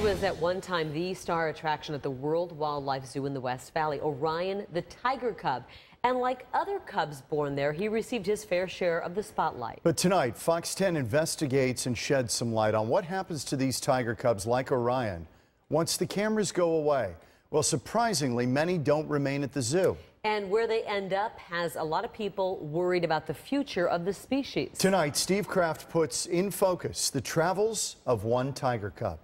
was at one time the star attraction at the World Wildlife Zoo in the West Valley, Orion, the tiger cub. And like other cubs born there, he received his fair share of the spotlight. But tonight, Fox 10 investigates and sheds some light on what happens to these tiger cubs like Orion once the cameras go away. Well, surprisingly, many don't remain at the zoo. And where they end up has a lot of people worried about the future of the species. Tonight, Steve Kraft puts in focus the travels of one tiger cub.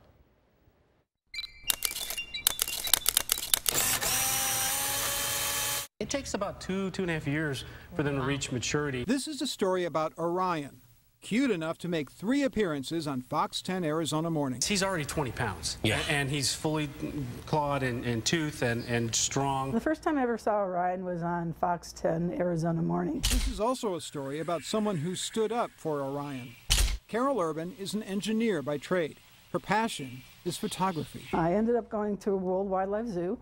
It takes about two and a half years for them to reach maturity. This is a story about Orion, cute enough to make 3 appearances on Fox 10 Arizona Mornings. He's already 20 pounds, and he's fully clawed and toothed and strong. The first time I ever saw Orion was on Fox 10 Arizona Mornings. This is also a story about someone who stood up for Orion. Carol Urban is an engineer by trade. Her passion is photography. I ended up going to World Wildlife Zoo.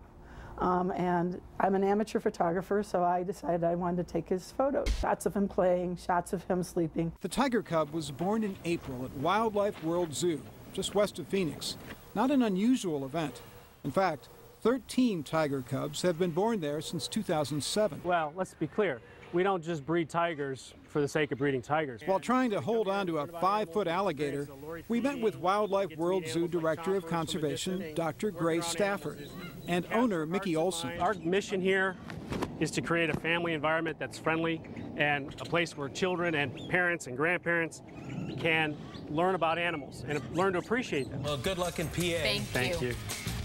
And I'm an amateur photographer, so I decided I wanted to take his photos. Shots of him playing, shots of him sleeping. The tiger cub was born in April at Wildlife World Zoo, just west of Phoenix. Not an unusual event. In fact, 13 tiger cubs have been born there since 2007. Well, let's be clear. We don't just breed tigers for the sake of breeding tigers. While trying to hold on to a 5-foot alligator, we met with Wildlife World Zoo Director of Conservation, Dr. Grace Stafford, and owner Mickey Olson. Our mission here is to create a family environment that's friendly and a place where children and parents and grandparents can learn about animals and learn to appreciate them. Well, good luck in PA. Thank you.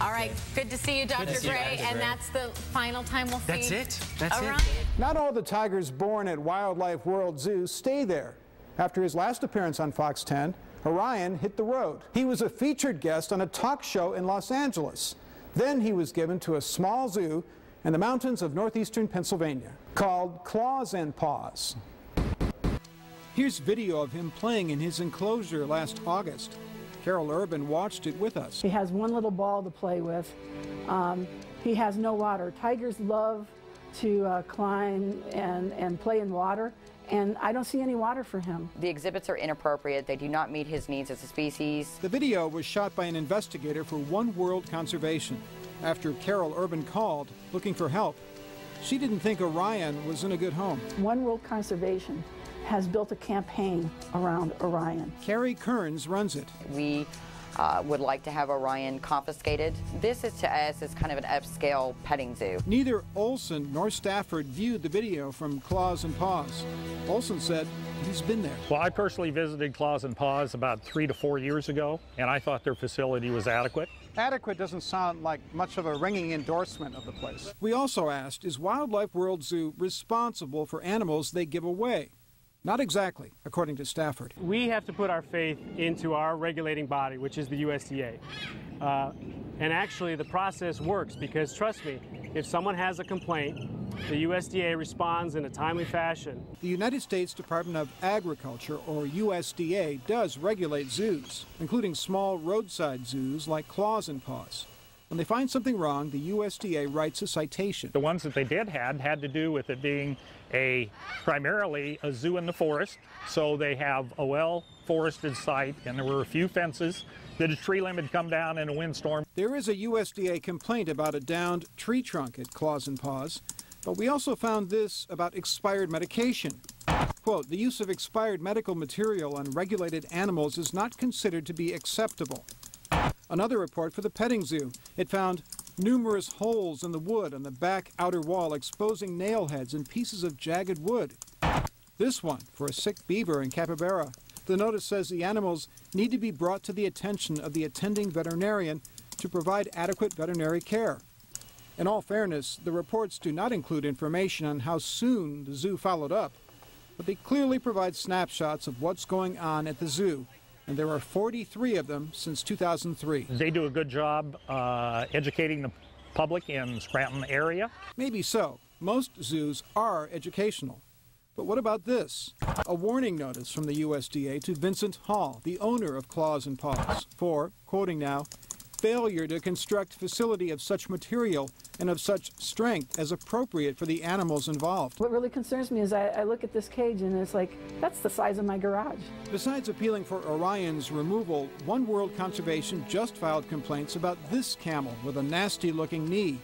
All right, good to see you, Dr. Gray. And that's the final time we'll see. That's it. That's Orion. it. Not all the tigers born at Wildlife World Zoo stay there. After his last appearance on Fox 10, Orion hit the road. He was a featured guest on a talk show in Los Angeles. Then he was given to a small zoo in the mountains of northeastern Pennsylvania called Claws and Paws. Here's video of him playing in his enclosure last August. Carol Urban watched it with us. He has one little ball to play with. He has no water. Tigers love to climb and play in water, and I don't see any water for him. The exhibits are inappropriate. They do not meet his needs as a species. The video was shot by an investigator for One World Conservation. After Carol Urban called, looking for help, she didn't think Orion was in a good home. One World Conservation has built a campaign around Orion. Carrie Kearns runs it. We would like to have Orion confiscated. This is to us is kind of an upscale petting zoo. Neither Olson nor Stafford viewed the video from Claws and Paws. Olson said he's been there. Well, I personally visited Claws and Paws about 3 to 4 years ago, and I thought their facility was adequate. Adequate doesn't sound like much of a ringing endorsement of the place. We also asked, is Wildlife World Zoo responsible for animals they give away? Not exactly, according to Stafford. We have to put our faith into our regulating body, which is the USDA. And actually, the process works because, trust me, if someone has a complaint, the USDA responds in a timely fashion. The United States Department of Agriculture, or USDA, does regulate zoos, including small roadside zoos like Claws and Paws. When they find something wrong, the USDA writes a citation. The ones that they had to do with it being primarily a zoo in the forest, so they have a well-forested site, and there were a few fences that a tree limb had come down in a windstorm. There is a USDA complaint about a downed tree trunk at Claws and Paws, but we also found this about expired medication. Quote, the use of expired medical material on regulated animals is not considered to be acceptable. Another report for the petting zoo. It found numerous holes in the wood on the back outer wall exposing nail heads and pieces of jagged wood. This one for a sick beaver in capybara. The notice says the animals need to be brought to the attention of the attending veterinarian to provide adequate veterinary care. In all fairness, the reports do not include information on how soon the zoo followed up, but they clearly provide snapshots of what's going on at the zoo. And there are 43 of them since 2003. They do a good job educating the public in the Scranton area. Maybe so. Most zoos are educational. But what about this? A warning notice from the USDA to Vincent Hall, the owner of Claws and Paws, for, quoting now, failure to construct a facility of such material and of such strength as appropriate for the animals involved. What really concerns me is I look at this cage and it's like, that's the size of my garage. Besides appealing for Orion's removal, One World Conservation just filed complaints about this camel with a nasty-looking knee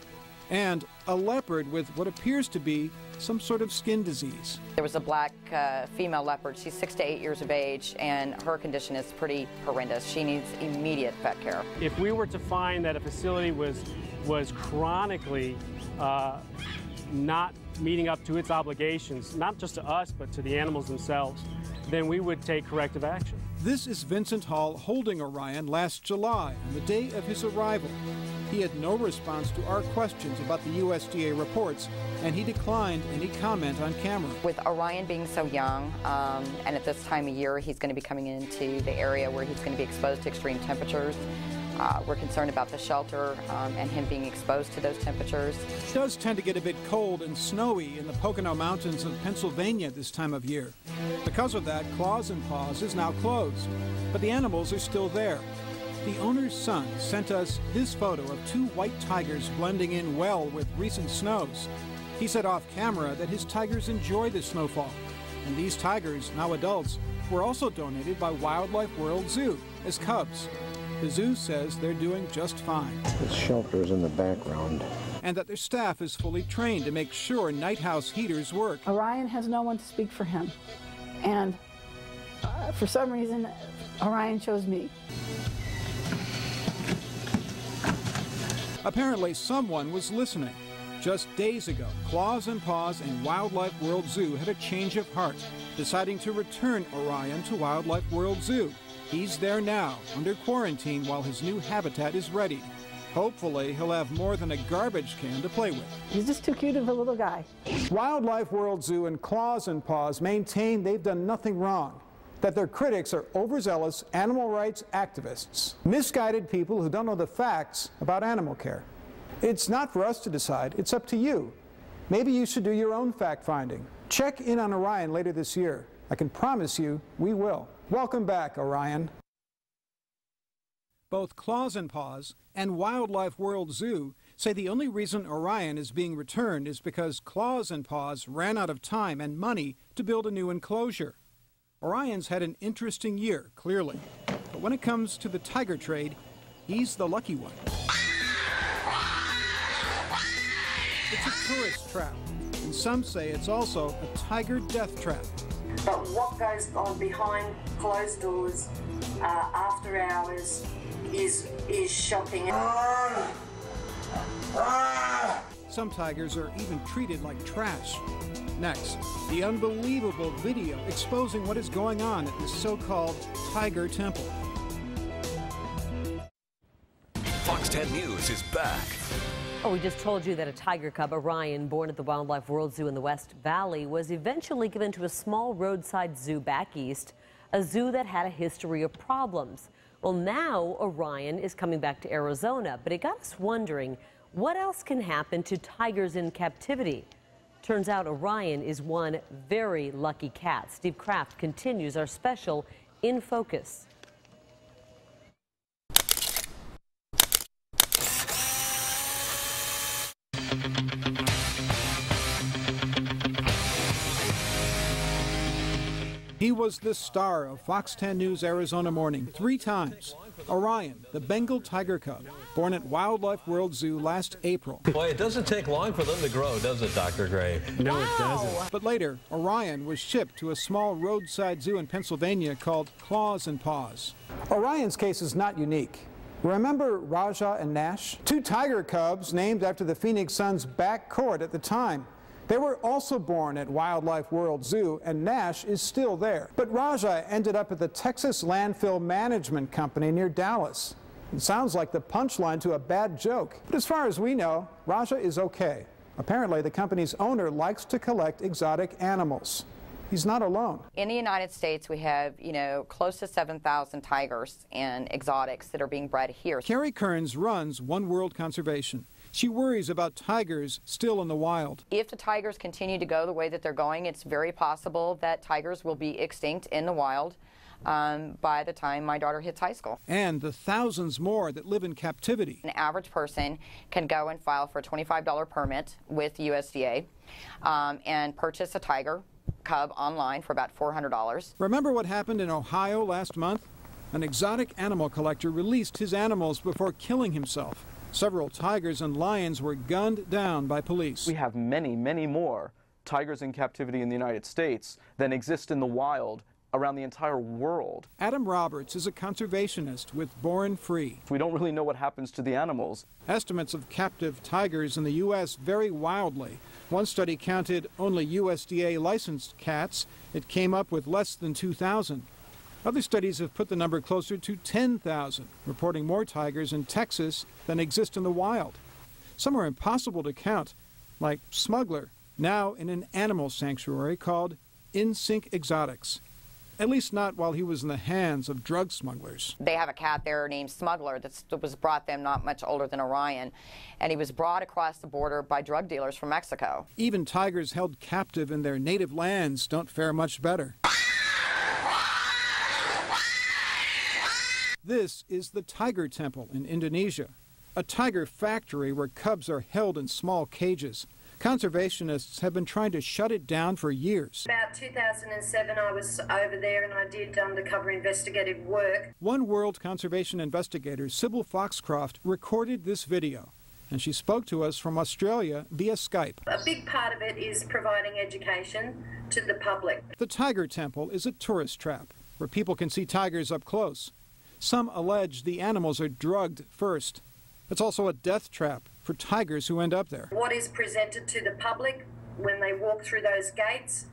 and a leopard with what appears to be some sort of skin disease. There was a black female leopard. She's 6 to 8 years of age, and her condition is pretty horrendous. She needs immediate vet care. If we were to find that a facility was chronically not meeting up to its obligations, not just to us, but to the animals themselves, then we would take corrective action. This is Vincent Hall holding Orion last July, on the day of his arrival. He had no response to our questions about the USDA reports, and he declined any comment on camera. With Orion being so young, and at this time of year, he's going to be coming into the area where he's going to be exposed to extreme temperatures. We're concerned about the shelter and him being exposed to those temperatures. It does tend to get a bit cold and snowy in the Pocono Mountains of Pennsylvania this time of year. Because of that, Claws and Paws is now closed, but the animals are still there. The owner's son sent us his photo of 2 white tigers blending in well with recent snows. He said off camera that his tigers enjoy the snowfall, and these tigers, now adults, were also donated by Wildlife World Zoo as cubs. The zoo says they're doing just fine. The shelter is in the background. And that their staff is fully trained to make sure night house heaters work. Orion has no one to speak for him. And for some reason, Orion chose me. Apparently someone was listening. Just days ago, Claws and Paws and Wildlife World Zoo had a change of heart, deciding to return Orion to Wildlife World Zoo. He's there now, under quarantine while his new habitat is ready. Hopefully, he'll have more than a garbage can to play with. He's just too cute of a little guy. Wildlife World Zoo and Claws and Paws maintain they've done nothing wrong, that their critics are overzealous animal rights activists, misguided people who don't know the facts about animal care. It's not for us to decide, it's up to you. Maybe you should do your own fact-finding. Check in on Orion later this year. I can promise you we will. Welcome back, Orion. Both Claws and Paws and Wildlife World Zoo say the only reason Orion is being returned is because Claws and Paws ran out of time and money to build a new enclosure. Orion's had an interesting year, clearly. But when it comes to the tiger trade, he's the lucky one. It's a tourist trap, and some say it's also a tiger death trap. But what goes on behind closed doors after hours is shocking. Some tigers are even treated like trash. Next, the unbelievable video exposing what is going on at this so-called Tiger Temple. Fox 10 News is back. Oh, we just told you that a tiger cub, Orion, born at the Wildlife World Zoo in the West Valley, was eventually given to a small roadside zoo back east, a zoo that had a history of problems. Well, now Orion is coming back to Arizona, but it got us wondering, what else can happen to tigers in captivity? Turns out Orion is one very lucky cat. Steve Kraft continues our special In Focus. He was the star of Fox 10 News Arizona Morning 3 times. Orion, the Bengal tiger cub, born at Wildlife World Zoo last April. Boy, it doesn't take long for them to grow, does it, Dr. Gray? No, it doesn't. But later, Orion was shipped to a small roadside zoo in Pennsylvania called Claws and Paws. Orion's case is not unique. Remember Raja and Nash? 2 tiger cubs named after the Phoenix Suns' backcourt at the time. They were also born at Wildlife World Zoo, and Nash is still there. But Raja ended up at the Texas Landfill Management Company near Dallas. It sounds like the punchline to a bad joke. But as far as we know, Raja is okay. Apparently, the company's owner likes to collect exotic animals. He's not alone. In the United States, we have, close to 7,000 tigers and exotics that are being bred here. Carrie Kearns runs One World Conservation. She worries about tigers still in the wild. If the tigers continue to go the way that they're going, it's very possible that tigers will be extinct in the wild. by the time my daughter hits high school. And the thousands more that live in captivity. An average person can go and file for a $25 permit with USDA and purchase a tiger cub online for about $400. Remember what happened in Ohio last month? An exotic animal collector released his animals before killing himself. Several tigers and lions were gunned down by police. We have many, many more tigers in captivity in the United States than exist in the wild around the entire world. Adam Roberts is a conservationist with Born Free. We don't really know what happens to the animals. Estimates of captive tigers in the U.S. vary wildly. One study counted only USDA licensed cats. It came up with less than 2,000. Other studies have put the number closer to 10,000, reporting more tigers in Texas than exist in the wild. Some are impossible to count, like Smuggler, now in an animal sanctuary called In Sync Exotics. At least not while he was in the hands of drug smugglers. They have a cat there named Smuggler that was brought them not much older than Orion, and he was brought across the border by drug dealers from Mexico. Even tigers held captive in their native lands don't fare much better. This is the Tiger Temple in Indonesia, a tiger factory where cubs are held in small cages. Conservationists have been trying to shut it down for years. About 2007, I was over there and I did undercover investigative work. One World conservation investigator, Sybil Foxcroft, recorded this video, and she spoke to us from Australia via Skype. A big part of it is providing education to the public. The Tiger Temple is a tourist trap where people can see tigers up close. Some allege the animals are drugged first. It's also a death trap for tigers who end up there. What is presented to the public when they walk through those gates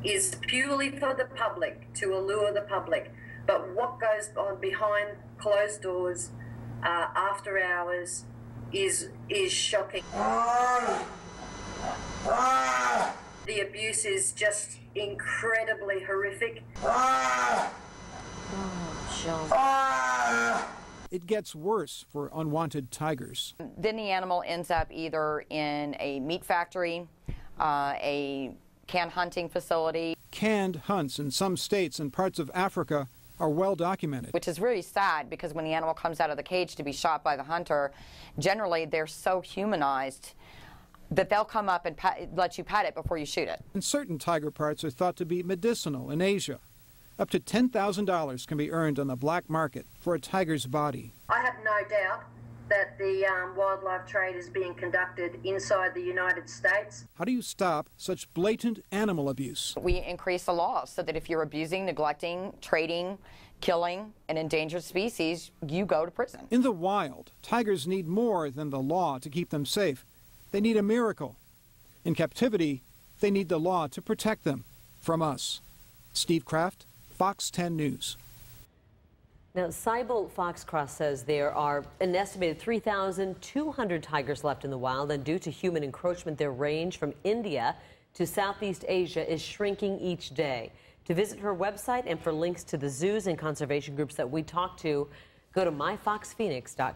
is purely for the public, to allure the public. But what goes on behind closed doors, after hours, is shocking. The abuse is just incredibly horrific. It gets worse for unwanted tigers. Then the animal ends up either in a meat factory, a canned hunting facility. Canned hunts in some states and parts of Africa are well documented. Which is really sad because when the animal comes out of the cage to be shot by the hunter, generally they're so humanized that they'll come up and let you pet it before you shoot it. And certain tiger parts are thought to be medicinal in Asia. Up to $10,000 can be earned on the black market for a tiger's body. I have no doubt that the wildlife trade is being conducted inside the United States. How do you stop such blatant animal abuse? We increase the laws so that if you're abusing, neglecting, trading, killing an endangered species, you go to prison. In the wild, tigers need more than the law to keep them safe. They need a miracle. In captivity, they need the law to protect them from us. Steve Kraft, Fox 10 News. Now, Sybil Foxcroft says there are an estimated 3,200 tigers left in the wild, and due to human encroachment, their range from India to Southeast Asia is shrinking each day. To visit her website and for links to the zoos and conservation groups that we talked to, go to myfoxphoenix.com.